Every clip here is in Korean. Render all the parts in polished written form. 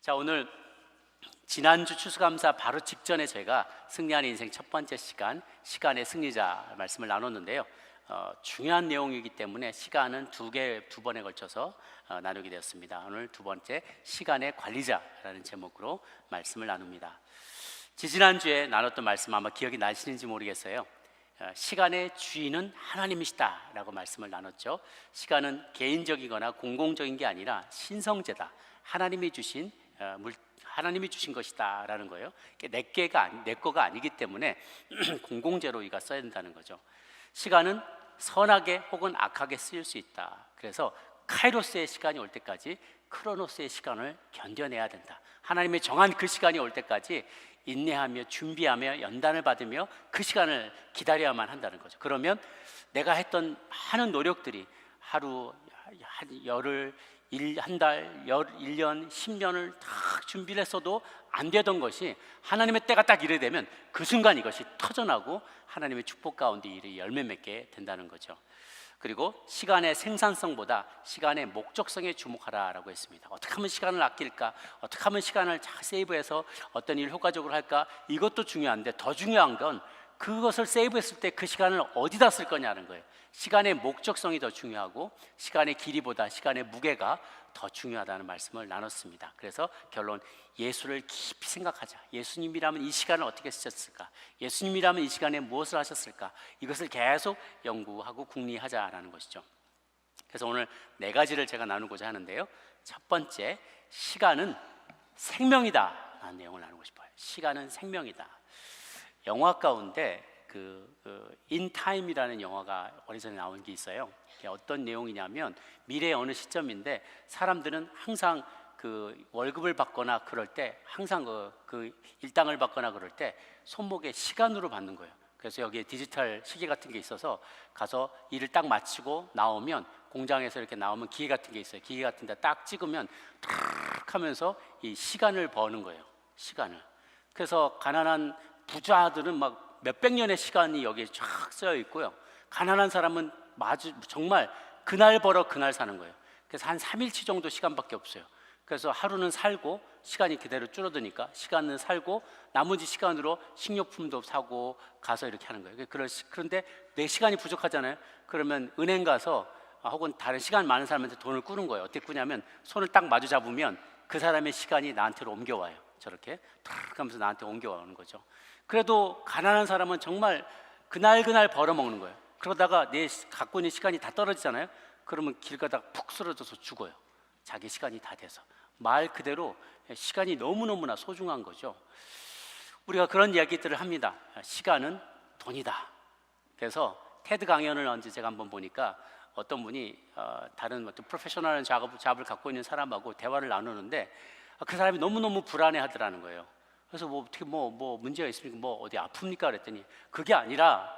자, 오늘 지난주 추수감사 바로 직전에 저희가 승리하는 인생 첫 번째 시간의 승리자 말씀을 나눴는데요. 중요한 내용이기 때문에 시간은 두 번에 걸쳐서 나누게 되었습니다. 오늘 두 번째 시간의 관리자라는 제목으로 말씀을 나눕니다. 지난주에 나눴던 말씀 아마 기억이 나시는지 모르겠어요. 시간의 주인은 하나님이시다 라고 말씀을 나눴죠. 시간은 개인적이거나 공공적인 게 아니라 신성재다, 하나님이 주신 것이다 라는 거예요. 내 거가 아니기 때문에 공공재로 우리가 써야 된다는 거죠. 시간은 선하게 혹은 악하게 쓰일 수 있다. 그래서 카이로스의 시간이 올 때까지 크로노스의 시간을 견뎌내야 된다. 하나님의 정한 그 시간이 올 때까지 인내하며 준비하며 연단을 받으며 그 시간을 기다려야만 한다는 거죠. 그러면 내가 했던 많은 노력들이 하루, 열흘, 한 달, 1년, 10년을 다 준비를 했어도 안 되던 것이 하나님의 때가 딱 이래 되면 그 순간 이것이 터져나고 하나님의 축복 가운데 일이 열매 맺게 된다는 거죠. 그리고 시간의 생산성보다 시간의 목적성에 주목하라라고 했습니다. 어떻게 하면 시간을 아낄까? 어떻게 하면 시간을 잘 세이브해서 어떤 일을 효과적으로 할까? 이것도 중요한데 더 중요한 건 그것을 세이브했을 때 그 시간을 어디다 쓸 거냐는 거예요. 시간의 목적성이 더 중요하고 시간의 길이보다 시간의 무게가 더 중요하다는 말씀을 나눴습니다. 그래서 결론, 예수를 깊이 생각하자. 예수님이라면 이 시간을 어떻게 쓰셨을까? 예수님이라면 이 시간에 무엇을 하셨을까? 이것을 계속 연구하고 궁리하자라는 것이죠. 그래서 오늘 네 가지를 제가 나누고자 하는데요. 첫 번째, 시간은 생명이다 라는 내용을 나누고 싶어요. 시간은 생명이다. 영화 가운데 In Time이라는 영화가 오래전에 나온 게 있어요. 어떤 내용이냐면 미래의 어느 시점인데 사람들은 항상 월급을 받거나 그럴 때 항상 그 일당을 받거나 그럴 때 손목에 시간으로 받는 거예요. 그래서 여기에 디지털 시계 같은 게 있어서 가서 일을 딱 마치고 나오면 공장에서 이렇게 나오면 기계 같은 게 있어요. 기계 같은 데 딱 찍으면 탁 하면서 이 시간을 버는 거예요. 시간을. 그래서 가난한 부자들은 막 몇백 년의 시간이 여기에 쫙 쓰여 있고요. 가난한 사람은 정말 그날 벌어 그날 사는 거예요. 그래서 한 3일치 정도 시간밖에 없어요. 그래서 하루는 살고 시간이 그대로 줄어드니까 시간은 살고 나머지 시간으로 식료품도 사고 가서 이렇게 하는 거예요. 그런데 내 시간이 부족하잖아요. 그러면 은행 가서 혹은 다른 시간 많은 사람한테 돈을 꾸는 거예요. 어떻게 꾸냐면 손을 딱 마주 잡으면 그 사람의 시간이 나한테로 옮겨와요. 저렇게 탁 하면서 나한테 옮겨오는 거죠. 그래도 가난한 사람은 정말 그날 벌어먹는 거예요. 그러다가 내 갖고 있는 시간이 다 떨어지잖아요. 그러면 길 가다가 푹 쓰러져서 죽어요. 자기 시간이 다 돼서. 말 그대로 시간이 너무너무나 소중한 거죠. 우리가 그런 이야기들을 합니다. 시간은 돈이다. 그래서 테드 강연을 언제 제가 한번 보니까 어떤 분이 다른 어떤 프로페셔널한 잡을 갖고 있는 사람하고 대화를 나누는데 그 사람이 너무너무 불안해 하더라는 거예요. 그래서 어떻게 문제가 있습니까? 어디 아픕니까? 그랬더니 그게 아니라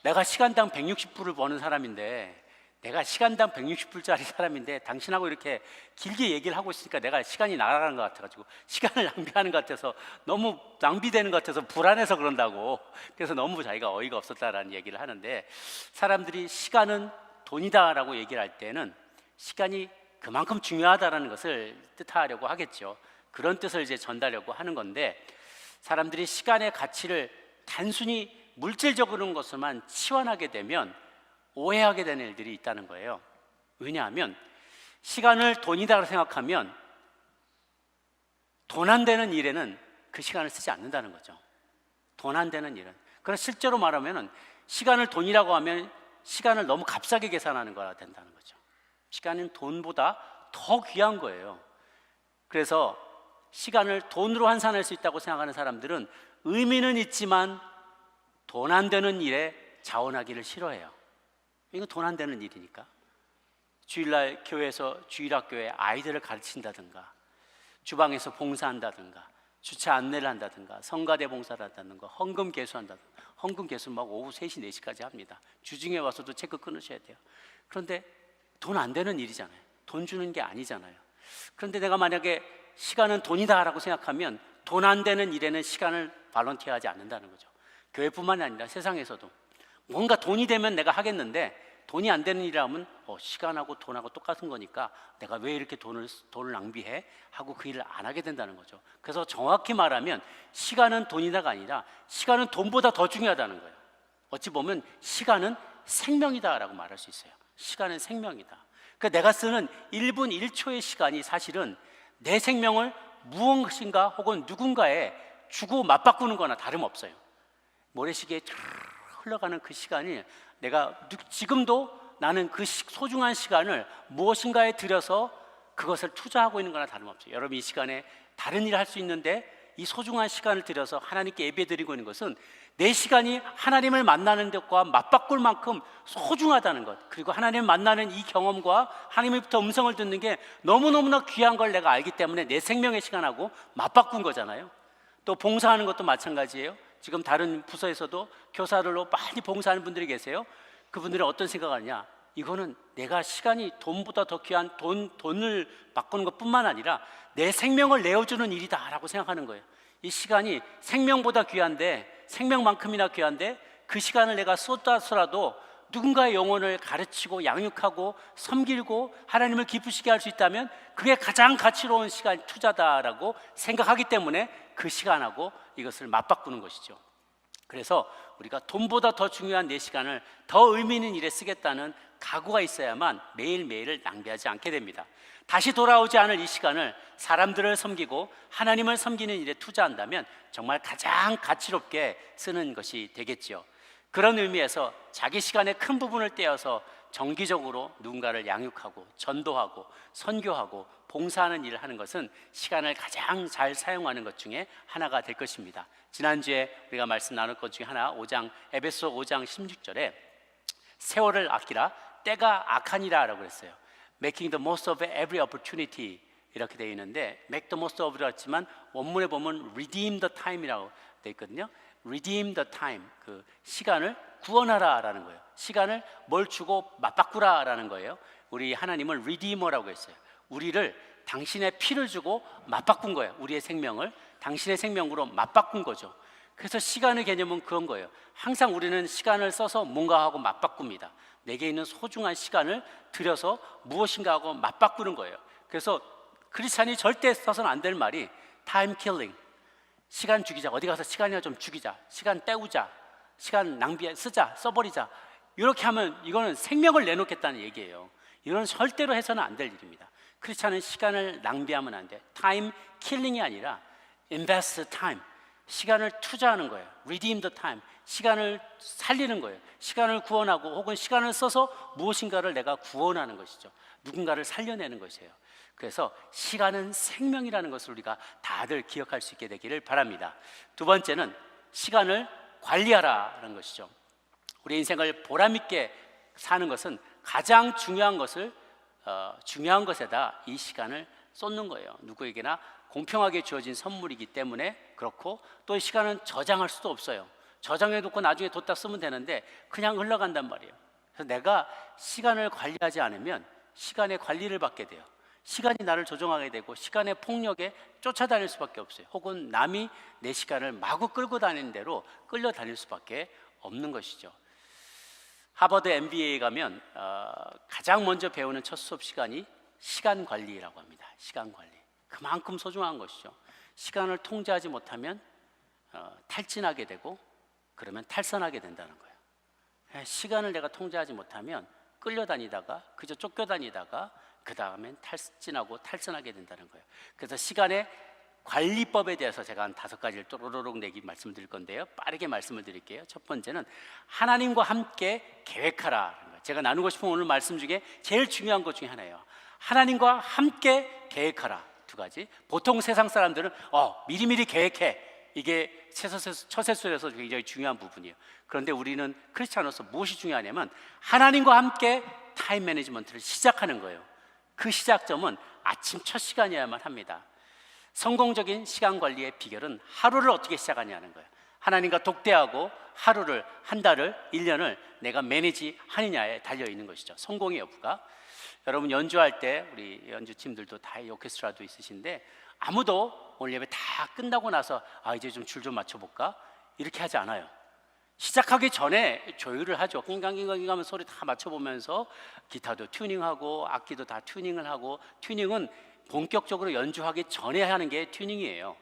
내가 시간당 160불을 버는 사람인데 내가 시간당 160불짜리 사람인데 당신하고 이렇게 길게 얘기를 하고 있으니까 내가 시간이 날아가는 것 같아가지고 시간을 낭비하는 것 같아서 너무 낭비되는 것 같아서 불안해서 그런다고. 그래서 너무 자기가 어이가 없었다라는 얘기를 하는데 사람들이 시간은 돈이다라고 얘기를 할 때는 시간이 그만큼 중요하다라는 것을 뜻하려고 하겠죠. 그런 뜻을 이제 전달하려고 하는 건데 사람들이 시간의 가치를 단순히 물질적인 것으로만 치환하게 되면 오해하게 되는 일들이 있다는 거예요. 왜냐하면 시간을 돈이다 생각하면 돈 안 되는 일에는 그 시간을 쓰지 않는다는 거죠. 돈 안 되는 일은. 그래서 실제로 말하면 시간을 돈이라고 하면 시간을 너무 값싸게 계산하는 거라 된다는 거죠. 시간은 돈보다 더 귀한 거예요. 그래서 시간을 돈으로 환산할 수 있다고 생각하는 사람들은 의미는 있지만 돈 안 되는 일에 자원하기를 싫어해요. 이건 돈 안 되는 일이니까. 주일날 교회에서 주일학교에 아이들을 가르친다든가 주방에서 봉사한다든가 주차 안내를 한다든가 성가대 봉사를 한다든가 헌금 개수한다든가. 헌금 개수는 막 오후 3시, 4시까지 합니다. 주중에 와서도 체크 끊으셔야 돼요. 그런데 돈 안 되는 일이잖아요. 돈 주는 게 아니잖아요. 그런데 내가 만약에 시간은 돈이다 라고 생각하면 돈 안 되는 일에는 시간을 발런티어하지 않는다는 거죠. 교회뿐만 아니라 세상에서도 뭔가 돈이 되면 내가 하겠는데 돈이 안 되는 일이라면 시간하고 돈하고 똑같은 거니까 내가 왜 이렇게 돈을 낭비해? 하고 그 일을 안 하게 된다는 거죠. 그래서 정확히 말하면 시간은 돈이다가 아니라 시간은 돈보다 더 중요하다는 거예요. 어찌 보면 시간은 생명이다라고 말할 수 있어요. 시간은 생명이다. 그러니까 내가 쓰는 1분 1초의 시간이 사실은 내 생명을 무엇인가 혹은 누군가에 주고 맞바꾸는 거나 다름없어요. 모래시계에 흘러가는 그 시간이 내가 지금도 나는 그 소중한 시간을 무엇인가에 들여서 그것을 투자하고 있는 거나 다름없어요. 여러분 이 시간에 다른 일을 할 수 있는데 이 소중한 시간을 들여서 하나님께 예배드리고 있는 것은 내 시간이 하나님을 만나는 것과 맞바꿀 만큼 소중하다는 것, 그리고 하나님을 만나는 이 경험과 하나님으로부터 음성을 듣는 게 너무너무나 귀한 걸 내가 알기 때문에 내 생명의 시간하고 맞바꾼 거잖아요. 또 봉사하는 것도 마찬가지예요. 지금 다른 부서에서도 교사들로 많이 봉사하는 분들이 계세요. 그분들은 어떤 생각을 하냐, 이거는 내가 시간이 돈보다 더 귀한 돈을 바꾸는 것뿐만 아니라 내 생명을 내어주는 일이다 라고 생각하는 거예요. 이 시간이 생명보다 귀한데, 생명만큼이나 귀한데 그 시간을 내가 쏟아서라도 누군가의 영혼을 가르치고 양육하고 섬기고 하나님을 기쁘시게 할 수 있다면 그게 가장 가치로운 시간 투자다라고 생각하기 때문에 그 시간하고 이것을 맞바꾸는 것이죠. 그래서 우리가 돈보다 더 중요한 내 시간을 더 의미 있는 일에 쓰겠다는 각오가 있어야만 매일매일을 낭비하지 않게 됩니다. 다시 돌아오지 않을 이 시간을 사람들을 섬기고 하나님을 섬기는 일에 투자한다면 정말 가장 가치롭게 쓰는 것이 되겠지요. 그런 의미에서 자기 시간의 큰 부분을 떼어서 정기적으로 누군가를 양육하고 전도하고 선교하고 봉사하는 일을 하는 것은 시간을 가장 잘 사용하는 것 중에 하나가 될 것입니다. 지난주에 우리가 말씀 나눌 것 중에 하나, 에베소 5장 16절에 세월을 아끼라 때가 악하니라 라고 했어요. Making the most of every opportunity 이렇게 되어 있는데 make the most of라고 했지만 원문에 보면 redeem the time이라고 되어 있거든요. redeem the time, 그 시간을 구원하라 라는 거예요. 시간을 뭘 주고 맞바꾸라 라는 거예요. 우리 하나님을 redeemer라고 했어요. 우리를 당신의 피를 주고 맞바꾼 거예요. 우리의 생명을 당신의 생명으로 맞바꾼 거죠. 그래서 시간의 개념은 그런 거예요. 항상 우리는 시간을 써서 뭔가 하고 맞바꿉니다. 내게 있는 소중한 시간을 들여서 무엇인가 하고 맞바꾸는 거예요. 그래서 크리스찬이 절대 써서는 안 될 말이 time killing, 시간 죽이자, 어디 가서 시간이나 좀 죽이자, 시간 때우자, 시간 써버리자, 이렇게 하면 이거는 생명을 내놓겠다는 얘기예요. 이건 절대로 해서는 안 될 일입니다. 크리스찬은 시간을 낭비하면 안 돼. 타임 킬링이 아니라 invest time, 시간을 투자하는 거예요. redeem the time, 시간을 살리는 거예요. 시간을 구원하고 혹은 시간을 써서 무엇인가를 내가 구원하는 것이죠. 누군가를 살려내는 것이에요. 그래서 시간은 생명이라는 것을 우리가 다들 기억할 수 있게 되기를 바랍니다. 두 번째는 시간을 관리하라는 것이죠. 우리 인생을 보람있게 사는 것은 가장 중요한 것에다 이 시간을 쏟는 거예요. 누구에게나 공평하게 주어진 선물이기 때문에 그렇고, 또 시간은 저장할 수도 없어요. 저장해놓고 나중에 뒀다 쓰면 되는데 그냥 흘러간단 말이에요. 그래서 내가 시간을 관리하지 않으면 시간의 관리를 받게 돼요. 시간이 나를 조종하게 되고 시간의 폭력에 쫓아다닐 수밖에 없어요. 혹은 남이 내 시간을 마구 끌고 다니는 대로 끌려다닐 수밖에 없는 것이죠. 하버드 MBA에 가면 가장 먼저 배우는 첫 수업 시간이 시간 관리라고 합니다. 시간 관리, 그만큼 소중한 것이죠. 시간을 통제하지 못하면 탈진하게 되고, 그러면 탈선하게 된다는 거예요. 시간을 내가 통제하지 못하면 끌려다니다가 그저 쫓겨다니다가 그 다음엔 탈진하고 탈선하게 된다는 거예요. 그래서 시간의 관리법에 대해서 제가 한 5가지를 또로로록 말씀드릴 건데요. 빠르게 말씀을 드릴게요. 첫 번째는 하나님과 함께 계획하라. 제가 나누고 싶은 오늘 말씀 중에 제일 중요한 것 중에 하나예요. 하나님과 함께 계획하라. 2가지. 보통 세상 사람들은 미리미리 계획해, 이게 처세술에서 굉장히 중요한 부분이에요. 그런데 우리는 크리스찬으로서 무엇이 중요하냐면 하나님과 함께 타임 매니지먼트를 시작하는 거예요. 그 시작점은 아침 첫 시간이어야만 합니다. 성공적인 시간 관리의 비결은 하루를 어떻게 시작하냐는 거예요. 하나님과 독대하고 하루를, 한 달을, 1년을 내가 매니지하느냐에 달려있는 것이죠. 성공의 여부가. 여러분 연주할 때 우리 연주팀들도 다 오케스트라도 있으신데 아무도 오늘 예배 다 끝나고 나서 이제 좀 줄 좀 맞춰볼까? 이렇게 하지 않아요. 시작하기 전에 조율을 하죠. 낑강낑강 하면 소리 다 맞춰보면서 기타도 튜닝하고 악기도 다 튜닝을 하고, 튜닝은 본격적으로 연주하기 전에 하는 게 튜닝이에요.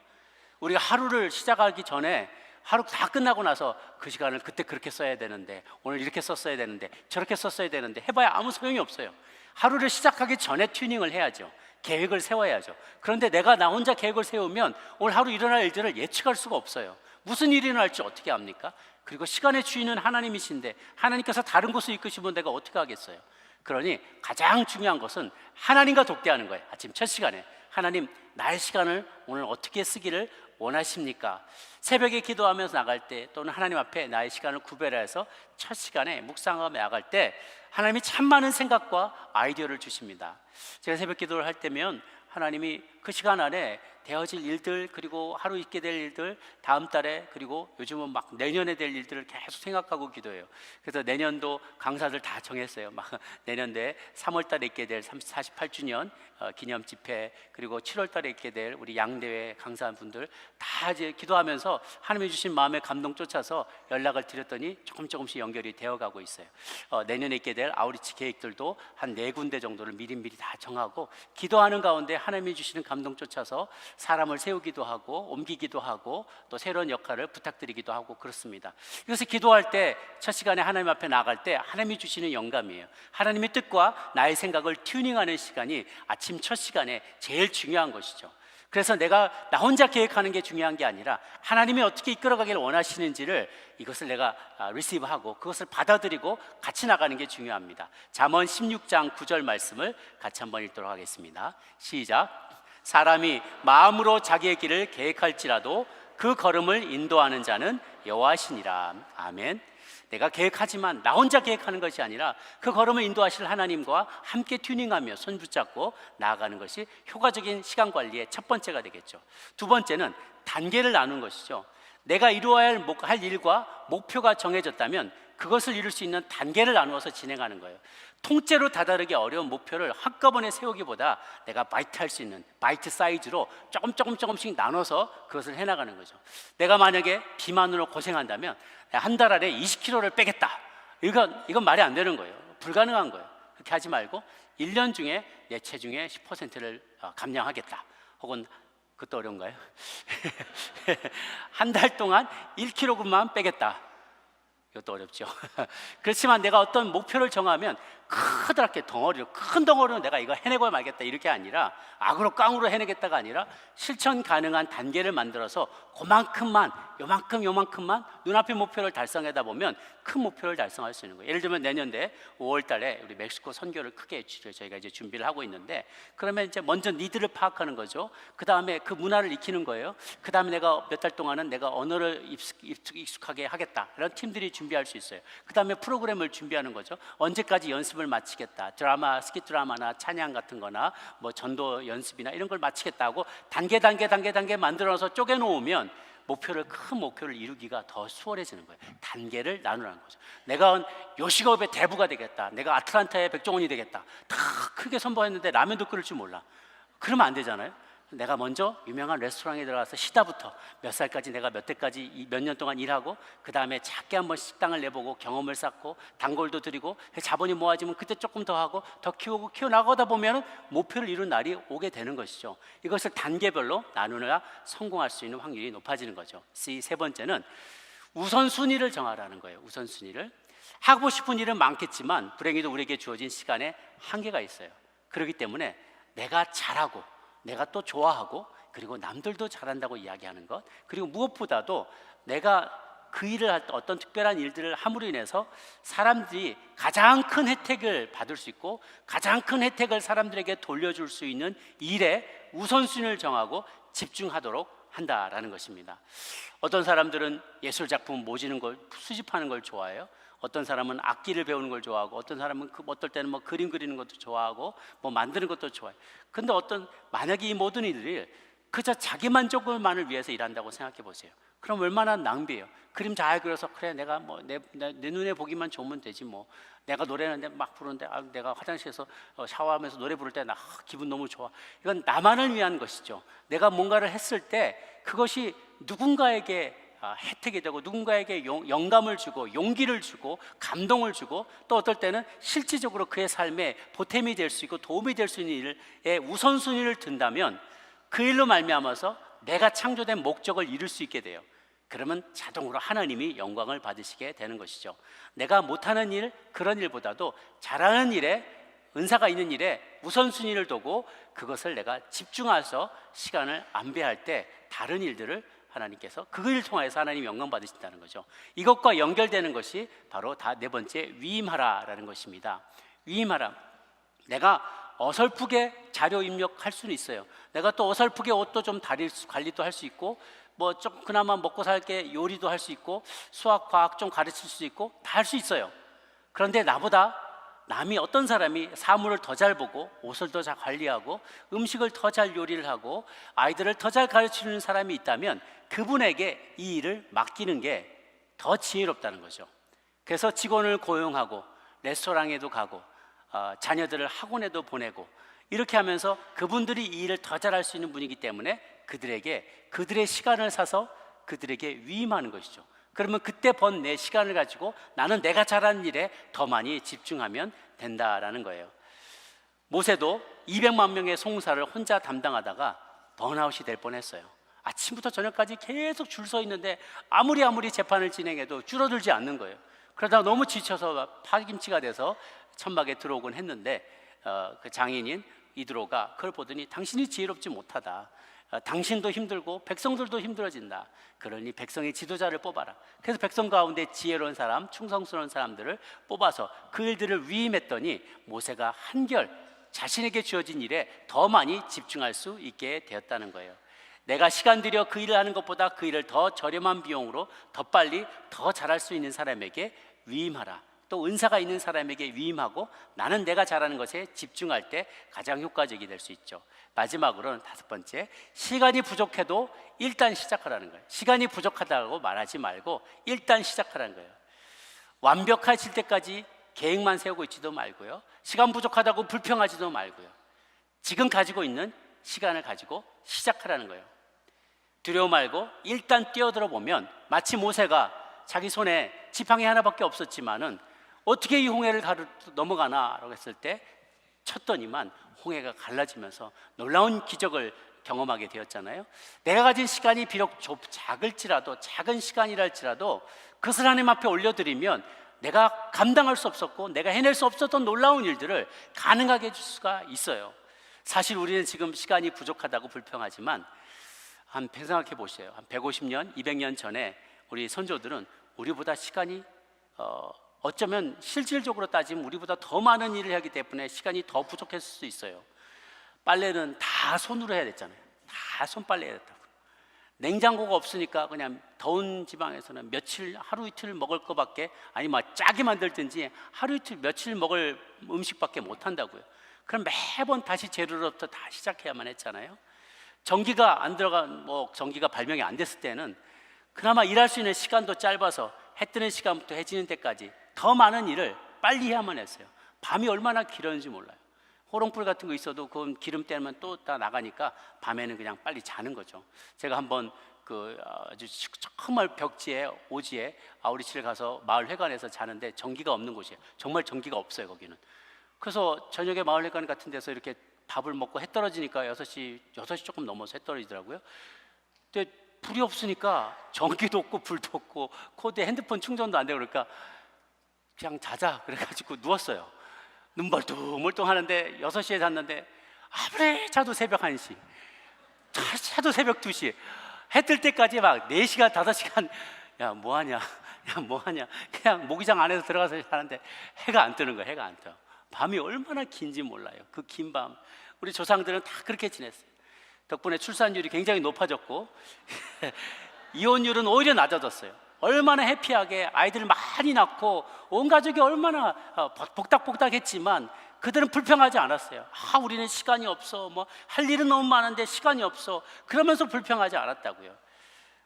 우리가 하루를 시작하기 전에, 하루 다 끝나고 나서 그 시간을 그때 그렇게 써야 되는데, 오늘 이렇게 썼어야 되는데, 저렇게 썼어야 되는데 해봐야 아무 소용이 없어요. 하루를 시작하기 전에 튜닝을 해야죠. 계획을 세워야죠. 그런데 내가 나 혼자 계획을 세우면 오늘 하루 일어날 일들을 예측할 수가 없어요. 무슨 일이 일어날지 어떻게 합니까? 그리고 시간의 주인은 하나님이신데 하나님께서 다른 곳을 이끄시면 내가 어떻게 하겠어요? 그러니 가장 중요한 것은 하나님과 독대하는 거예요. 아침 첫 시간에 하나님, 나의 시간을 오늘 어떻게 쓰기를 원하십니까? 새벽에 기도하면서 나갈 때, 또는 하나님 앞에 나의 시간을 구별해서 첫 시간에 묵상하며 나갈 때 하나님이 참 많은 생각과 아이디어를 주십니다. 제가 새벽 기도를 할 때면 하나님이 그 시간 안에 되어질 일들, 그리고 하루 있게 될 일들, 다음 달에, 그리고 요즘은 막 내년에 될 일들을 계속 생각하고 기도해요. 그래서 내년도 강사들 다 정했어요. 막 내년도에 3월 달에 있게 될 48주년 기념 집회, 그리고 7월 달에 있게 될 우리 양대회 강사분들 다 이제 기도하면서 하나님이 주신 마음의 감동 쫓아서 연락을 드렸더니 조금씩 연결이 되어가고 있어요. 내년에 있게 될 아우리치 계획들도 한 4군데 정도를 미리미리 다 정하고, 기도하는 가운데 하나님이 주시는 감동 쫓아서 사람을 세우기도 하고 옮기기도 하고 또 새로운 역할을 부탁드리기도 하고 그렇습니다. 그래서 기도할 때, 첫 시간에 하나님 앞에 나갈 때 하나님이 주시는 영감이에요. 하나님의 뜻과 나의 생각을 튜닝하는 시간이 아침 첫 시간에 제일 중요한 것이죠. 그래서 내가 나 혼자 계획하는 게 중요한 게 아니라 하나님이 어떻게 이끌어가기를 원하시는지를, 이것을 내가 리시브하고 그것을 받아들이고 같이 나가는 게 중요합니다. 잠언 16장 9절 말씀을 같이 한번 읽도록 하겠습니다. 시작. 사람이 마음으로 자기의 길을 계획할지라도 그 걸음을 인도하는 자는 여호와시니라. 아멘. 내가 계획하지만 나 혼자 계획하는 것이 아니라 그 걸음을 인도하실 하나님과 함께 튜닝하며 손 붙잡고 나아가는 것이 효과적인 시간 관리의 첫 번째가 되겠죠. 두 번째는 단계를 나누는 것이죠. 내가 이루어야 할 일과 목표가 정해졌다면 그것을 이룰 수 있는 단계를 나누어서 진행하는 거예요. 통째로 다다르기 어려운 목표를 한꺼번에 세우기보다 내가 바이트 할 수 있는 바이트 사이즈로 조금씩 나눠서 그것을 해나가는 거죠. 내가 만약에 비만으로 고생한다면 한 달 안에 20kg를 빼겠다, 이건 말이 안 되는 거예요. 불가능한 거예요. 그렇게 하지 말고 1년 중에 내 체중의 10%를 감량하겠다, 혹은 그것도 어려운가요? 한 달 동안 1kg만 빼겠다, 이것도 어렵죠. 그렇지만 내가 어떤 목표를 정하면 크다랗게 큰 덩어리로 내가 이거 해내고 말겠다, 이렇게 아니라 악으로 깡으로 해내겠다가 아니라 실천 가능한 단계를 만들어서 그만큼만, 요만큼만 눈앞의 목표를 달성하다 보면 큰 목표를 달성할 수 있는 거예요. 예를 들면 내년도에 5월 달에 우리 멕시코 선교를 크게 저희가 이제 준비를 하고 있는데, 그러면 이제 먼저 니드를 파악하는 거죠. 그 다음에 그 문화를 익히는 거예요. 그 다음에 내가 몇 달 동안은 내가 언어를 익숙하게 하겠다, 이런 팀들이 준비할 수 있어요. 그 다음에 프로그램을 준비하는 거죠. 언제까지 연습을 마치겠다, 드라마, 스킷 드라마나 찬양 같은 거나 뭐 전도 연습이나 이런 걸 마치겠다 하고 단계 만들어서 쪼개놓으면 큰 목표를 이루기가 더 수월해지는 거예요. 단계를 나누라는 거죠. 내가 요식업의 대부가 되겠다, 내가 아틀란타의 백종원이 되겠다, 다 크게 선보였는데 라면도 끓일 줄 몰라, 그러면 안 되잖아요. 내가 먼저 유명한 레스토랑에 들어가서 시다부터 몇 살까지, 내가 몇 대까지 몇 년 동안 일하고, 그 다음에 작게 한번 식당을 내보고 경험을 쌓고 단골도 드리고 자본이 모아지면 그때 조금 더 하고 더 키워나가다 보면 목표를 이룬 날이 오게 되는 것이죠. 이것을 단계별로 나누느라 성공할 수 있는 확률이 높아지는 거죠. 세 번째는 우선순위를 정하라는 거예요. 우선순위를. 하고 싶은 일은 많겠지만 불행히도 우리에게 주어진 시간에 한계가 있어요. 그렇기 때문에 내가 잘하고, 내가 또 좋아하고, 그리고 남들도 잘한다고 이야기하는 것, 그리고 무엇보다도 내가 그 일을 할 때 어떤 특별한 일들을 함으로 인해서 사람들이 가장 큰 혜택을 받을 수 있고 가장 큰 혜택을 사람들에게 돌려줄 수 있는 일에 우선순위를 정하고 집중하도록 한다라는 것입니다. 어떤 사람들은 예술 작품 모지는 걸, 수집하는 걸 좋아해요. 어떤 사람은 악기를 배우는 걸 좋아하고, 어떤 사람은 어떨 때는 뭐 그림 그리는 것도 좋아하고, 뭐 만드는 것도 좋아해요. 근데 만약에 이 모든 이들이 그저 자기 만족만을 위해서 일한다고 생각해 보세요. 그럼 얼마나 낭비예요. 그림 잘 그려서 그래, 내가 뭐 내 눈에 보기만 좋으면 되지 뭐. 내가 노래하는데 막 부르는데 내가 화장실에서 샤워하면서 노래 부를 때 나 기분 너무 좋아. 이건 나만을 위한 것이죠. 내가 뭔가를 했을 때 그것이 누군가에게 혜택이 되고 누군가에게 영감을 주고 용기를 주고 감동을 주고 또 어떨 때는 실질적으로 그의 삶에 보탬이 될 수 있고 도움이 될 수 있는 일에 우선순위를 둔다면 그 일로 말미암아서 내가 창조된 목적을 이룰 수 있게 돼요. 그러면 자동으로 하나님이 영광을 받으시게 되는 것이죠. 내가 못하는 일, 그런 일보다도 잘하는 일에, 은사가 있는 일에 우선순위를 두고 그것을 내가 집중해서 시간을 안배할 때 다른 일들을 하나님께서 그걸 통해서 하나님 영광 받으신다는 거죠. 이것과 연결되는 것이 바로 네 번째 위임하라라는 것입니다. 위임하라. 내가 어설프게 자료 입력할 수는 있어요. 내가 또 어설프게 옷도 좀 관리도 할 수 있고 뭐 좀 그나마 먹고 살게 요리도 할 수 있고 수학, 과학 좀 가르칠 수 있고 다 할 수 있어요. 그런데 나보다 남이 어떤 사람이 사물을 더 잘 보고 옷을 더 잘 관리하고 음식을 더 잘 요리를 하고 아이들을 더 잘 가르치는 사람이 있다면 그분에게 이 일을 맡기는 게 더 지혜롭다는 거죠. 그래서 직원을 고용하고 레스토랑에도 가고 자녀들을 학원에도 보내고 이렇게 하면서 그분들이 이 일을 더 잘할 수 있는 분이기 때문에 그들에게 그들의 시간을 사서 그들에게 위임하는 것이죠. 그러면 그때 번 내 시간을 가지고 나는 내가 잘하는 일에 더 많이 집중하면 된다라는 거예요. 모세도 200만 명의 송사를 혼자 담당하다가 번아웃이 될 뻔했어요. 아침부터 저녁까지 계속 줄 서 있는데 아무리 재판을 진행해도 줄어들지 않는 거예요. 그러다가 너무 지쳐서 파김치가 돼서 천막에 들어오곤 했는데 그 장인인 이드로가 그걸 보더니 당신이 지혜롭지 못하다. 당신도 힘들고 백성들도 힘들어진다. 그러니 백성의 지도자를 뽑아라. 그래서 백성 가운데 지혜로운 사람, 충성스러운 사람들을 뽑아서 그 일들을 위임했더니 모세가 한결 자신에게 주어진 일에 더 많이 집중할 수 있게 되었다는 거예요. 내가 시간 들여 그 일을 하는 것보다 그 일을 더 저렴한 비용으로 더 빨리 더 잘할 수 있는 사람에게 위임하라. 또 은사가 있는 사람에게 위임하고 나는 내가 잘하는 것에 집중할 때 가장 효과적이 될 수 있죠. 마지막으로는 다섯 번째, 시간이 부족해도 일단 시작하라는 거예요. 시간이 부족하다고 말하지 말고 일단 시작하라는 거예요. 완벽해질 때까지 계획만 세우고 있지도 말고요, 시간 부족하다고 불평하지도 말고요, 지금 가지고 있는 시간을 가지고 시작하라는 거예요. 두려워 말고 일단 뛰어들어 보면 마치 모세가 자기 손에 지팡이 하나밖에 없었지만은 어떻게 이 홍해를 넘어가나라고 했을 때 쳤더니만 홍해가 갈라지면서 놀라운 기적을 경험하게 되었잖아요. 내가 가진 시간이 비록 작을지라도, 작은 시간이랄지라도 그것을 하나님 앞에 올려드리면 내가 감당할 수 없었고 내가 해낼 수 없었던 놀라운 일들을 가능하게 해줄 수가 있어요. 사실 우리는 지금 시간이 부족하다고 불평하지만 생각해 보세요. 한 150년, 200년 전에 우리 선조들은 우리보다 시간이 어쩌면 실질적으로 따지면 우리보다 더 많은 일을 하기 때문에 시간이 더 부족했을 수 있어요. 빨래는 다 손으로 해야 됐잖아요. 다 손빨래 해야 됐다고. 냉장고가 없으니까 그냥 더운 지방에서는 하루 이틀 먹을 거밖에, 아니 막 짜게 만들든지 하루 이틀 며칠 먹을 음식밖에 못 한다고요. 그럼 매번 다시 재료로부터 다 시작해야만 했잖아요. 전기가 안 전기가 발명이 안 됐을 때는 그나마 일할 수 있는 시간도 짧아서 해 뜨는 시간부터 해지는 때까지 더 많은 일을 빨리 해야만 했어요. 밤이 얼마나 길었는지 몰라요. 호롱불 같은 거 있어도 그 기름 때문에 또 다 나가니까 밤에는 그냥 빨리 자는 거죠. 제가 한번 아주 정말 벽지에 오지에 아우리치를 가서 마을 회관에서 자는데 전기가 없는 곳이에요. 정말 전기가 없어요, 거기는. 그래서 저녁에 마을 회관 같은 데서 이렇게 밥을 먹고 해 떨어지니까 6시 조금 넘어서 해 떨어지더라고요. 근데 불이 없으니까 전기도 없고 불도 없고 코드에 핸드폰 충전도 안 되고 그러니까 그냥 자자 그래가지고 누웠어요. 눈 멀뚱멀뚱 하는데 6시에 잤는데 아무리 자도 새벽 1시, 자도 새벽 2시, 해 뜰 때까지 막 4시간 5시간 야 뭐하냐 그냥 모기장 안에서 들어가서 자는데 해가 안 뜨는 거예요. 해가 안 떠. 밤이 얼마나 긴지 몰라요. 그 긴 밤 우리 조상들은 다 그렇게 지냈어요. 덕분에 출산율이 굉장히 높아졌고 이혼율은 오히려 낮아졌어요. 얼마나 해피하게 아이들을 많이 낳고 온 가족이 얼마나 복닥복닥했지만 그들은 불평하지 않았어요. 우리는 시간이 없어, 할 일은 너무 많은데 시간이 없어, 그러면서 불평하지 않았다고요.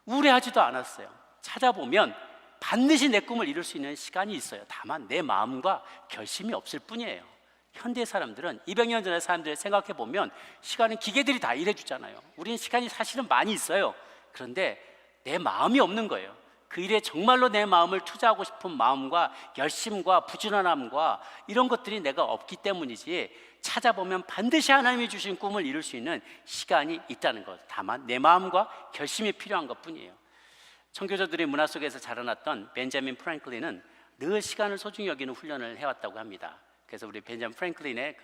우울해하지도 않았어요. 찾아보면 반드시 내 꿈을 이룰 수 있는 시간이 있어요. 다만 내 마음과 결심이 없을 뿐이에요. 현대 사람들은 200년 전의 사람들 생각해 보면 시간은 기계들이 다 일해주잖아요. 우리는 시간이 사실은 많이 있어요. 그런데 내 마음이 없는 거예요. 그 일에 정말로 내 마음을 투자하고 싶은 마음과 열심과 부지런함과 이런 것들이 내가 없기 때문이지, 찾아보면 반드시 하나님이 주신 꿈을 이룰 수 있는 시간이 있다는 것. 다만 내 마음과 결심이 필요한 것뿐이에요. 청교도들의 문화 속에서 자라났던 벤자민 프랭클린은 늘 시간을 소중히 여기는 훈련을 해왔다고 합니다. 그래서 우리 벤자민 프랭클린의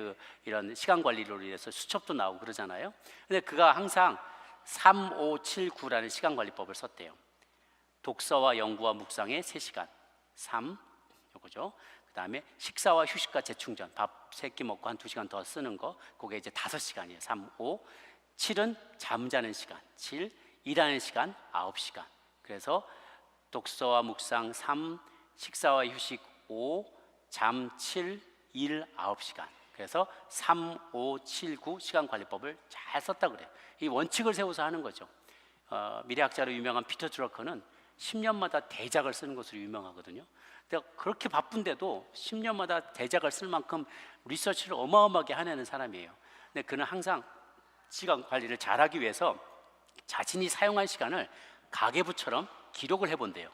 이런 시간 관리로 인해서 수첩도 나오고 그러잖아요. 근데 그가 항상 3579라는 시간 관리법을 썼대요. 독서와 연구와 묵상에 3시간, 3 요거죠. 그 다음에 식사와 휴식과 재충전, 밥 3끼 먹고 한 2시간 더 쓰는 거, 그게 이제 5시간이에요. 3, 5. 7은 잠자는 시간, 7. 일하는 시간, 9시간. 그래서 독서와 묵상 3, 식사와 휴식 5, 잠 7, 일 9시간. 그래서 3, 5, 7, 9 시간 관리법을 잘 썼다 그래요. 이 원칙을 세워서 하는 거죠. 미래학자로 유명한 피터 드러커는 10년마다 대작을 쓰는 것으로 유명하거든요. 근데 그렇게 바쁜데도 10년마다 대작을 쓸 만큼 리서치를 어마어마하게 해내는 사람이에요. 근데 그는 항상 시간 관리를 잘하기 위해서 자신이 사용한 시간을 가계부처럼 기록을 해본대요.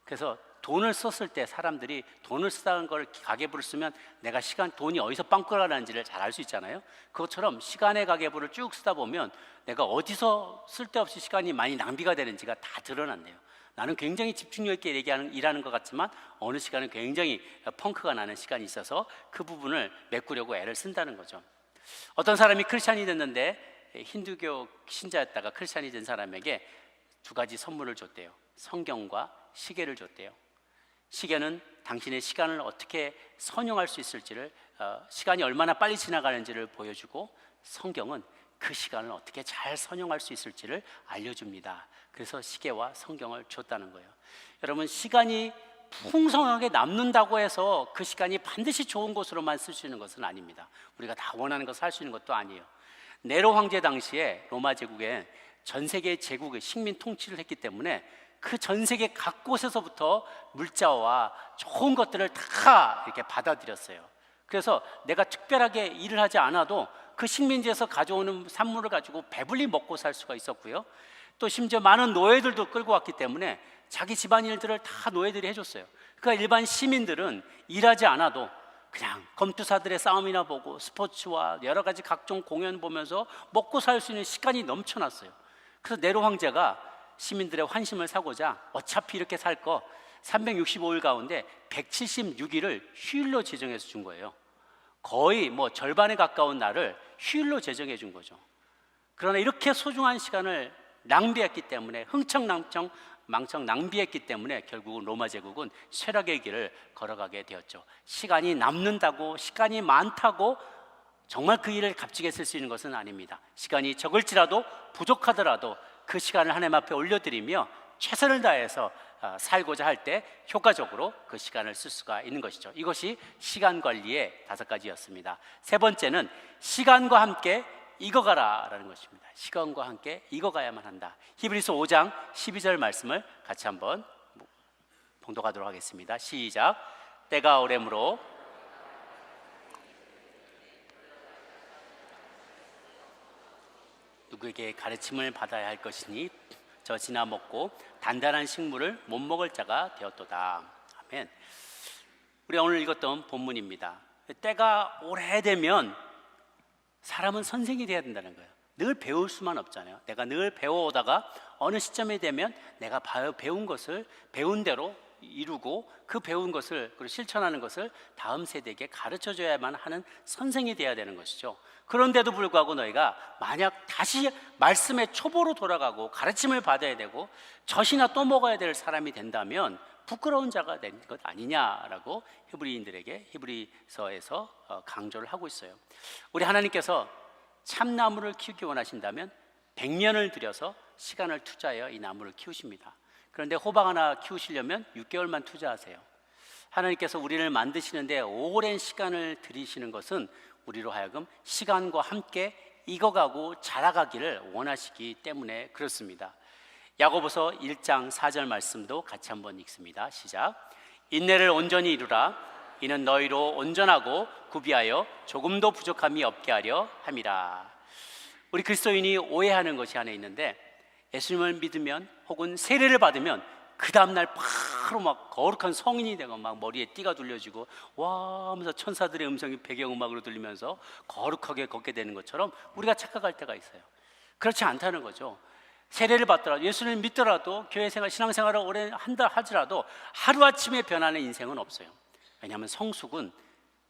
그래서 돈을 썼을 때 사람들이 돈을 쓰다는 걸 가계부를 쓰면 내가 돈이 어디서 빵꾸가 나는지를 잘 알 수 있잖아요. 그것처럼 시간의 가계부를 쭉 쓰다 보면 내가 어디서 쓸데없이 시간이 많이 낭비가 되는지가 다 드러난대요. 나는 굉장히 집중력 있게 일하는 것 같지만 어느 시간은 굉장히 펑크가 나는 시간이 있어서 그 부분을 메꾸려고 애를 쓴다는 거죠. 어떤 사람이 크리스찬이 됐는데 힌두교 신자였다가 크리스찬이 된 사람에게 2가지 선물을 줬대요. 성경과 시계를 줬대요. 시계는 당신의 시간을 어떻게 선용할 수 있을지를, 시간이 얼마나 빨리 지나가는지를 보여주고, 성경은 그 시간을 어떻게 잘 선용할 수 있을지를 알려줍니다. 그래서 시계와 성경을 줬다는 거예요. 여러분, 시간이 풍성하게 남는다고 해서 그 시간이 반드시 좋은 것으로만 쓸 수 있는 것은 아닙니다. 우리가 다 원하는 것을 할 수 있는 것도 아니에요. 네로 황제 당시에 로마 제국에 전 세계 제국의 식민 통치를 했기 때문에 그 전 세계 각 곳에서부터 물자와 좋은 것들을 다 이렇게 받아들였어요. 그래서 내가 특별하게 일을 하지 않아도 그 식민지에서 가져오는 산물을 가지고 배불리 먹고 살 수가 있었고요. 또 심지어 많은 노예들도 끌고 왔기 때문에 자기 집안일들을 다 노예들이 해줬어요. 그러니까 일반 시민들은 일하지 않아도 그냥 검투사들의 싸움이나 보고 스포츠와 여러 가지 각종 공연 보면서 먹고 살 수 있는 시간이 넘쳐났어요. 그래서 네로 황제가 시민들의 환심을 사고자 어차피 이렇게 살 거 365일 가운데 176일을 휴일로 제정해서 준 거예요. 거의 절반에 가까운 날을 휴일로 제정해 준 거죠. 그러나 이렇게 소중한 시간을 낭비했기 때문에, 흥청망청 낭비했기 때문에 결국은 로마 제국은 쇠락의 길을 걸어가게 되었죠. 시간이 남는다고, 시간이 많다고 정말 그 일을 값지게 쓸 수 있는 것은 아닙니다. 시간이 적을지라도, 부족하더라도 그 시간을 하나님 앞에 올려드리며 최선을 다해서 살고자 할 때 효과적으로 그 시간을 쓸 수가 있는 것이죠. 이것이 시간 관리의 5가지였습니다. 세 번째는 시간과 함께 익어가라 라는 것입니다. 시간과 함께 익어가야만 한다. 히브리서 5장 12절 말씀을 같이 한번 봉독하도록 하겠습니다. 시작. 때가 오래므로 누구에게 가르침을 받아야 할 것이니 젖이나 먹고 단단한 식물을 못 먹을 자가 되었도다. 아멘. 우리가 오늘 읽었던 본문입니다. 때가 오래되면 사람은 선생이 돼야 된다는 거예요. 늘 배울 수만 없잖아요. 내가 늘 배워오다가 어느 시점에 되면 내가 배운 대로 이루고 그 배운 것을, 그리고 실천하는 것을 다음 세대에게 가르쳐줘야만 하는 선생이 돼야 되는 것이죠. 그런데도 불구하고 너희가 만약 다시 말씀의 초보로 돌아가고 가르침을 받아야 되고 젖이나 또 먹어야 될 사람이 된다면 부끄러운 자가 된 것 아니냐라고 히브리인들에게 히브리서에서 강조를 하고 있어요. 우리 하나님께서 참나무를 키우기 원하신다면 100년을 들여서 시간을 투자하여 이 나무를 키우십니다. 그런데 호박 하나 키우시려면 6개월만 투자하세요. 하나님께서 우리를 만드시는데 오랜 시간을 들이시는 것은 우리로 하여금 시간과 함께 익어가고 자라가기를 원하시기 때문에 그렇습니다. 야고보서 1장 4절 말씀도 같이 한번 읽습니다. 시작. 인내를 온전히 이루라. 이는 너희로 온전하고 구비하여 조금도 부족함이 없게 하려 함이라. 우리 그리스도인이 오해하는 것이 하나 있는데, 예수님을 믿으면 혹은 세례를 받으면 그 다음날 바로 막 거룩한 성인이 되고 막 머리에 띠가 둘려지고 와 하면서 천사들의 음성이 배경음악으로 들리면서 거룩하게 걷게 되는 것처럼 우리가 착각할 때가 있어요. 그렇지 않다는 거죠. 세례를 받더라도 예수님을 믿더라도 교회 생활, 신앙생활을 오래 한다 하더라도 하루아침에 변하는 인생은 없어요. 왜냐하면 성숙은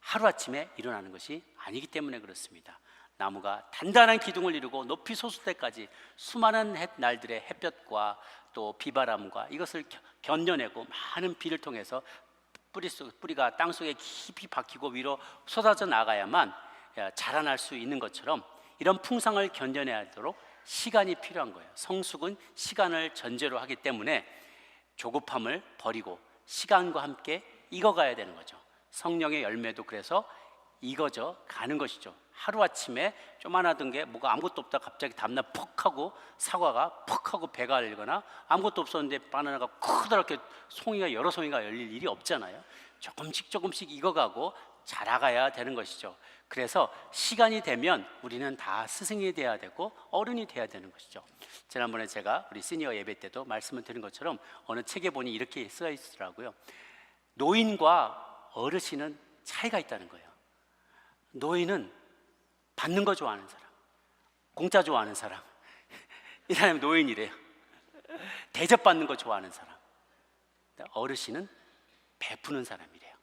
하루아침에 일어나는 것이 아니기 때문에 그렇습니다. 나무가 단단한 기둥을 이루고 높이 솟을 때까지 수많은 날들의 햇볕과 또 비바람과 이것을 견뎌내고 많은 비를 통해서 뿌리가 땅속에 깊이 박히고 위로 쏟아져 나가야만 자라날 수 있는 것처럼 이런 풍상을 견뎌내도록 시간이 필요한 거예요. 성숙은 시간을 전제로 하기 때문에 조급함을 버리고 시간과 함께 익어가야 되는 거죠. 성령의 열매도 그래서 익어져 가는 것이죠. 하루아침에 조만하던 게 뭐가 아무것도 없다 갑자기 다음날 퍽 하고 사과가 퍽 하고 배가 열리거나 아무것도 없었는데 바나나가 커다랗게 송이가 여러 송이가 열릴 일이 없잖아요. 조금씩 익어가고 자라가야 되는 것이죠. 그래서 시간이 되면 우리는 다 스승이 돼야 되고 어른이 돼야 되는 것이죠. 지난번에 제가 우리 시니어 예배 때도 말씀을 드린 것처럼 어느 책에 보니 이렇게 써 있더라고요. 노인과 어르신은 차이가 있다는 거예요. 노인은 받는 거 좋아하는 사람, 공짜 좋아하는 사람, 이 사람이 노인이래요. 대접받는 거 좋아하는 사람. 어르신은 베푸는 사람이래요.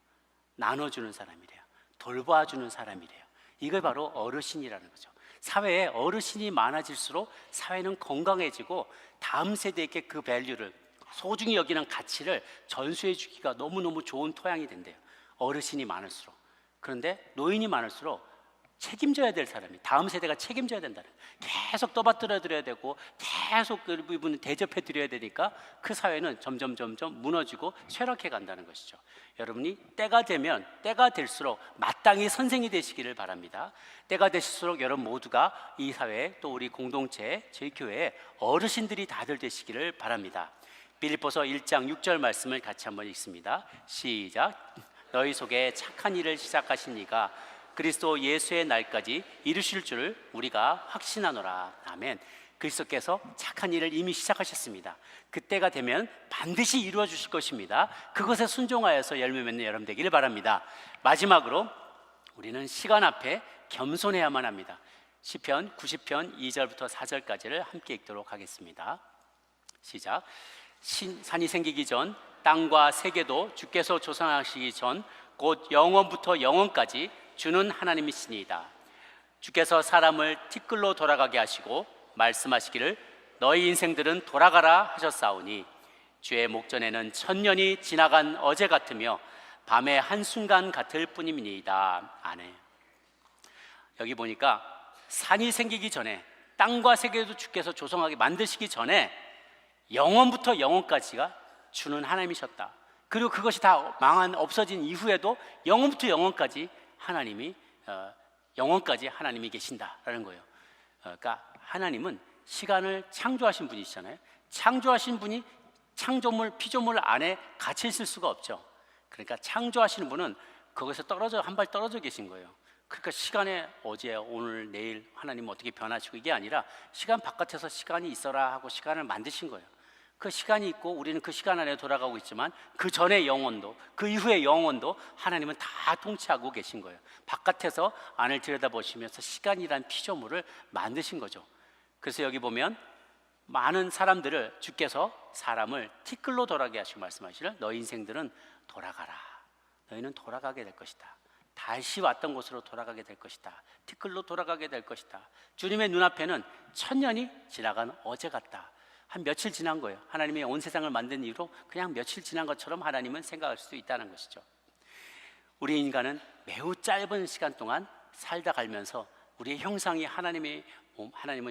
나눠주는 사람이래요. 돌봐주는 사람이래요. 이걸 바로 어르신이라는 거죠. 사회에 어르신이 많아질수록 사회는 건강해지고 다음 세대에게 그 밸류를 소중히 여기는 가치를 전수해 주기가 너무너무 좋은 토양이 된대요. 어르신이 많을수록. 그런데 노인이 많을수록 책임져야 될 사람이 다음 세대가 책임져야 된다는 거예요. 계속 떠받들어 드려야 되고 계속 그 부분을 대접해 드려야 되니까 그 사회는 점점 무너지고 쇠락해 간다는 것이죠. 여러분이 때가 되면 때가 될수록 마땅히 선생이 되시기를 바랍니다. 때가 되실수록 여러분 모두가 이 사회에 또 우리 공동체에 저희 교회에 어르신들이 다들 되시기를 바랍니다. 빌립보서 1장 6절 말씀을 같이 한번 읽습니다. 시작. 너희 속에 착한 일을 시작하신 이가 그리스도 예수의 날까지 이루실 줄을 우리가 확신하노라. 아멘. 그리스도께서 착한 일을 이미 시작하셨습니다. 그때가 되면 반드시 이루어 주실 것입니다. 그것에 순종하여서 열매 맺는 여러분 되기를 바랍니다. 마지막으로 우리는 시간 앞에 겸손해야만 합니다. 시편 90편 2절부터 4절까지를 함께 읽도록 하겠습니다. 시작. 산이 생기기 전 땅과 세계도 주께서 조성하시기 전 곧 영원부터 영원까지 주는 하나님이시니이다. 주께서 사람을 티끌로 돌아가게 하시고 말씀하시기를 너희 인생들은 돌아가라 하셨사오니 주의 목전에는 천년이 지나간 어제 같으며 밤의 한순간 같을 뿐임이니이다. 아멘. 여기 보니까 산이 생기기 전에 땅과 세계도 주께서 조성하게 만드시기 전에 영원부터 영원까지가 주는 하나님이셨다. 그리고 그것이 다 없어진 이후에도 영원부터 영원까지 영원까지 하나님이 계신다라는 거예요. 그러니까 하나님은 시간을 창조하신 분이시잖아요. 창조하신 분이 피조물 안에 갇혀 있을 수가 없죠. 그러니까 창조하시는 분은 거기서 한 발 떨어져 계신 거예요. 그러니까 시간에 어제, 오늘, 내일 하나님은 어떻게 변하시고 이게 아니라 시간 바깥에서 시간이 있어라 하고 시간을 만드신 거예요. 그 시간이 있고 우리는 그 시간 안에 돌아가고 있지만 그 전의 영혼도 그 이후의 영혼도 하나님은 다 통치하고 계신 거예요. 바깥에서 안을 들여다보시면서 시간이란 피조물을 만드신 거죠. 그래서 여기 보면 많은 사람들을 주께서 사람을 티끌로 돌아가게 하시고 말씀하시를 너희 인생들은 돌아가라. 너희는 돌아가게 될 것이다. 다시 왔던 곳으로 돌아가게 될 것이다. 티끌로 돌아가게 될 것이다. 주님의 눈앞에는 천년이 지나간 어제 같다. 한 며칠 지난 거예요. 하나님이 온 세상을 만든 이후로 그냥 며칠 지난 것처럼 하나님은 생각할 수 있다는 것이죠. 우리 인간은 매우 짧은 시간 동안 살다 가면서 우리의 형상이 하나님의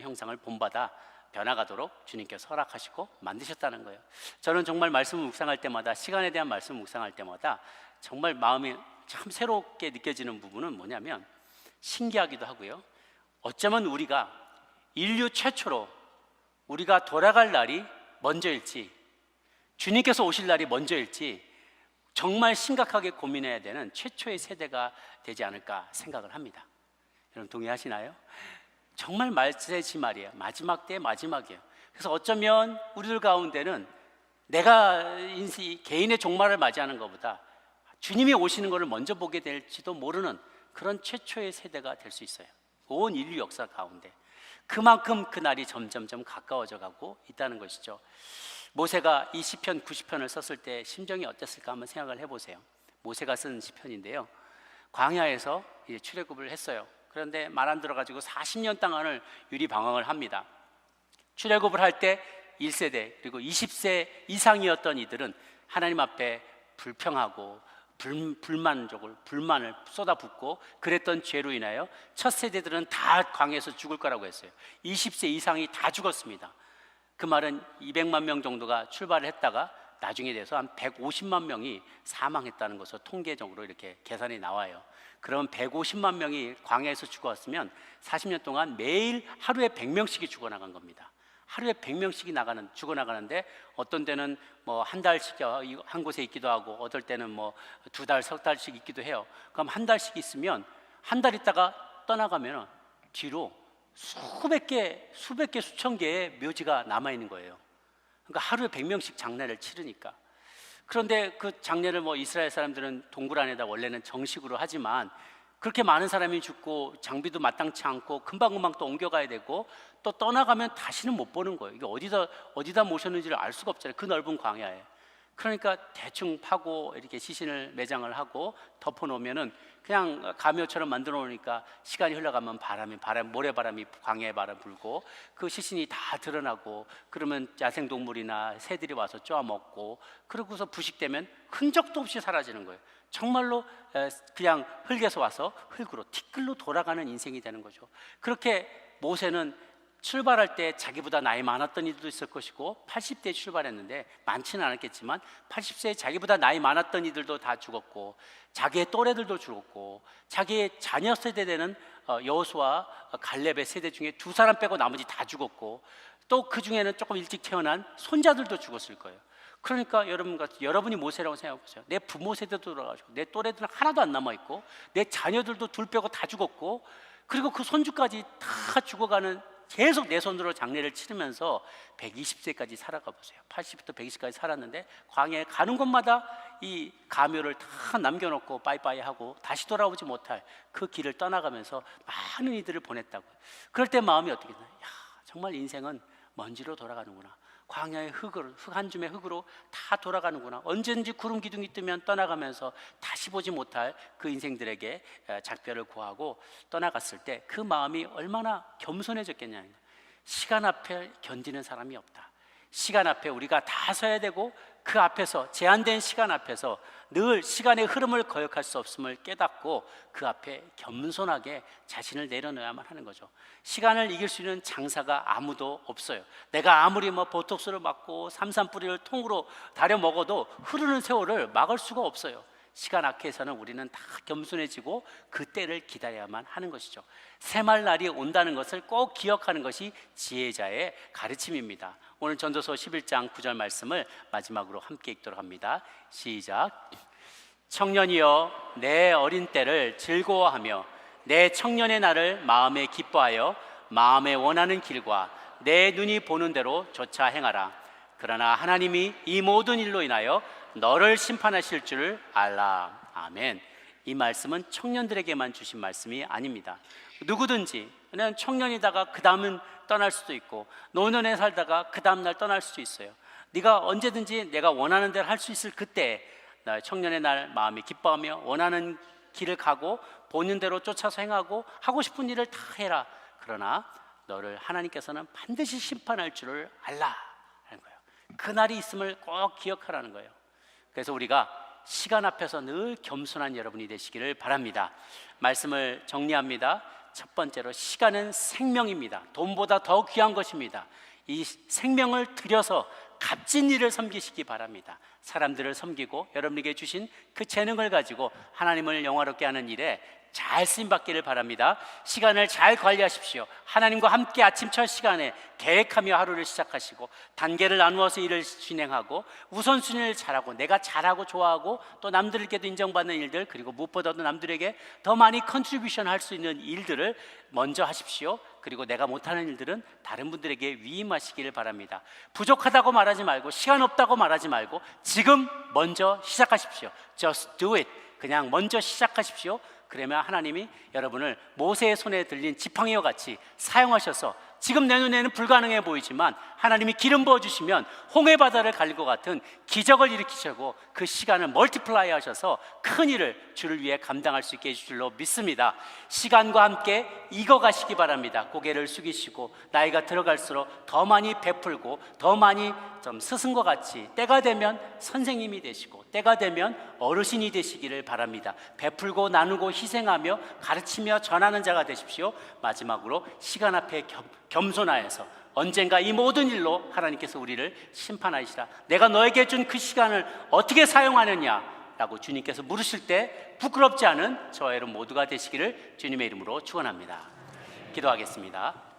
형상을 본받아 변화가도록 주님께서 허락하시고 만드셨다는 거예요. 저는 정말 말씀을 묵상할 때마다 시간에 대한 말씀을 묵상할 때마다 정말 마음이 참 새롭게 느껴지는 부분은 뭐냐면 신기하기도 하고요. 어쩌면 우리가 인류 최초로 우리가 돌아갈 날이 먼저일지 주님께서 오실 날이 먼저일지 정말 심각하게 고민해야 되는 최초의 세대가 되지 않을까 생각을 합니다. 여러분 동의하시나요? 정말 말세지 말이에요. 마지막 때 마지막이에요. 그래서 어쩌면 우리들 가운데는 내가 개인의 종말을 맞이하는 것보다 주님이 오시는 것을 먼저 보게 될지도 모르는 그런 최초의 세대가 될 수 있어요. 온 인류 역사 가운데 그만큼 그날이 점점점 가까워져 가고 있다는 것이죠. 모세가 이 시편 90편을 썼을 때 심정이 어땠을까 한번 생각을 해보세요. 모세가 쓴 시편인데요, 광야에서 이제 출애굽을 했어요. 그런데 말 안 들어가지고 40년 동안을 유리방황을 합니다. 출애굽을 할 때 1세대 그리고 20세 이상이었던 이들은 하나님 앞에 불평하고 불만을 쏟아붓고 그랬던 죄로 인하여 첫 세대들은 다 광야에서 죽을 거라고 했어요. 20세 이상이 다 죽었습니다. 그 말은 200만 명 정도가 출발을 했다가 나중에 돼서 한 150만 명이 사망했다는 것으로 통계적으로 이렇게 계산이 나와요. 그럼 150만 명이 광야에서 죽었으면 40년 동안 매일 하루에 100명씩이 죽어나간 겁니다. 하루에 100명씩이 죽어나가는데 어떤 때는 뭐 한 달씩 한 곳에 있기도 하고 어떨 때는 뭐 2달, 석 달씩 있기도 해요. 그럼 한 달씩 있으면 한 달 있다가 떠나가면 뒤로 수백 개, 수천 개의 묘지가 남아있는 거예요. 그러니까 하루에 100명씩 장례를 치르니까. 그런데 그 장례를 뭐 이스라엘 사람들은 동굴 안에다 원래는 정식으로 하지만 그렇게 많은 사람이 죽고 장비도 마땅치 않고 금방금방 또 옮겨가야 되고 또 떠나가면 다시는 못 보는 거예요. 이게 어디다 모셨는지를 알 수가 없잖아요. 그 넓은 광야에. 그러니까 대충 파고 이렇게 시신을 매장을 하고 덮어놓으면은 그냥 가묘처럼 만들어 놓으니까 시간이 흘러가면 모래바람이 광야에 바람 불고 그 시신이 다 드러나고 그러면 야생동물이나 새들이 와서 쪼아먹고 그러고서 부식되면 흔적도 없이 사라지는 거예요. 정말로 그냥 흙에서 와서 흙으로 티끌로 돌아가는 인생이 되는 거죠. 그렇게 모세는 출발할 때 자기보다 나이 많았던 이들도 있을 것이고 80대에 출발했는데 많지는 않았겠지만 80세에 자기보다 나이 많았던 이들도 다 죽었고 자기의 또래들도 죽었고 자기의 자녀 세대 되는 여호수아 갈렙의 세대 중에 2사람 빼고 나머지 다 죽었고 또 그 중에는 조금 일찍 태어난 손자들도 죽었을 거예요. 그러니까 여러분이 모세라고 생각해 보세요. 내 부모 세대도 돌아가시고 내 또래들은 하나도 안 남아있고 내 자녀들도 둘 빼고 다 죽었고 그리고 그 손주까지 다 죽어가는 계속 내 손으로 장례를 치르면서 120세까지 살아가 보세요. 80부터 120까지 살았는데 광야에 가는 곳마다 이 가묘를 다 남겨놓고 빠이빠이 하고 다시 돌아오지 못할 그 길을 떠나가면서 많은 이들을 보냈다고. 그럴 때 마음이 어떻게 되나? 야, 정말 인생은 먼지로 돌아가는구나. 광야의 흙 한 줌의 흙으로 다 돌아가는구나. 언제든지 구름 기둥이 뜨면 떠나가면서 다시 보지 못할 그 인생들에게 작별을 구하고 떠나갔을 때 그 마음이 얼마나 겸손해졌겠냐는 거예요. 시간 앞에 견디는 사람이 없다. 시간 앞에 우리가 다 서야 되고 그 앞에서 제한된 시간 앞에서 늘 시간의 흐름을 거역할 수 없음을 깨닫고 그 앞에 겸손하게 자신을 내려놓아야만 하는 거죠. 시간을 이길 수 있는 장사가 아무도 없어요. 내가 아무리 뭐 보톡스를 맞고 삼산뿌리를 통으로 다려 먹어도 흐르는 세월을 막을 수가 없어요. 시간 앞에서는 우리는 다 겸손해지고 그 때를 기다려야만 하는 것이죠. 새말 날이 온다는 것을 꼭 기억하는 것이 지혜자의 가르침입니다. 오늘 전도서 11장 9절 말씀을 마지막으로 함께 읽도록 합니다. 시작. 청년이여 내 어린 때를 즐거워하며 내 청년의 날을 마음에 기뻐하여 마음에 원하는 길과 내 눈이 보는 대로 조차 행하라. 그러나 하나님이 이 모든 일로 인하여 너를 심판하실 줄을 알라. 아멘. 이 말씀은 청년들에게만 주신 말씀이 아닙니다. 누구든지 그냥 청년이다가 그 다음은 떠날 수도 있고 노년에 살다가 그 다음날 떠날 수도 있어요. 네가 언제든지 내가 원하는 대로 할 수 있을 그때 청년의 날 마음이 기뻐하며 원하는 길을 가고 보는 대로 쫓아서 행하고 하고 싶은 일을 다 해라. 그러나 너를 하나님께서는 반드시 심판할 줄을 알라 하는 거예요. 그날이 있음을 꼭 기억하라는 거예요. 그래서 우리가 시간 앞에서 늘 겸손한 여러분이 되시기를 바랍니다. 말씀을 정리합니다. 첫 번째로 시간은 생명입니다. 돈보다 더 귀한 것입니다. 이 생명을 들여서 값진 일을 섬기시기 바랍니다. 사람들을 섬기고 여러분에게 주신 그 재능을 가지고 하나님을 영화롭게 하는 일에 잘 쓰임받기를 바랍니다. 시간을 잘 관리하십시오. 하나님과 함께 아침 첫 시간에 계획하며 하루를 시작하시고 단계를 나누어서 일을 진행하고 우선순위를 잘하고 내가 잘하고 좋아하고 또 남들에게도 인정받는 일들, 그리고 무엇보다도 남들에게 더 많이 컨트리뷰션 할 수 있는 일들을 먼저 하십시오. 그리고 내가 못하는 일들은 다른 분들에게 위임하시기를 바랍니다. 부족하다고 말하지 말고 시간 없다고 말하지 말고 지금 먼저 시작하십시오. Just do it. 그냥 먼저 시작하십시오. 그러면 하나님이 여러분을 모세의 손에 들린 지팡이와 같이 사용하셔서 지금 내 눈에는 불가능해 보이지만 하나님이 기름 부어주시면 홍해 바다를 갈릴 것 같은 기적을 일으키시고 그 시간을 멀티플라이 하셔서 큰 일을 주를 위해 감당할 수 있게 해주실 줄로 믿습니다. 시간과 함께 익어가시기 바랍니다. 고개를 숙이시고 나이가 들어갈수록 더 많이 베풀고 더 많이 좀 스승과 같이 때가 되면 선생님이 되시고 때가 되면 어르신이 되시기를 바랍니다. 베풀고 나누고 희생하며 가르치며 전하는 자가 되십시오. 마지막으로 시간 앞에 겸손하여서 언젠가 이 모든 일로 하나님께서 우리를 심판하시라. 내가 너에게 준 그 시간을 어떻게 사용하느냐 라고 주님께서 물으실 때 부끄럽지 않은 저와 여러분 모두가 되시기를 주님의 이름으로 축원합니다. 기도하겠습니다.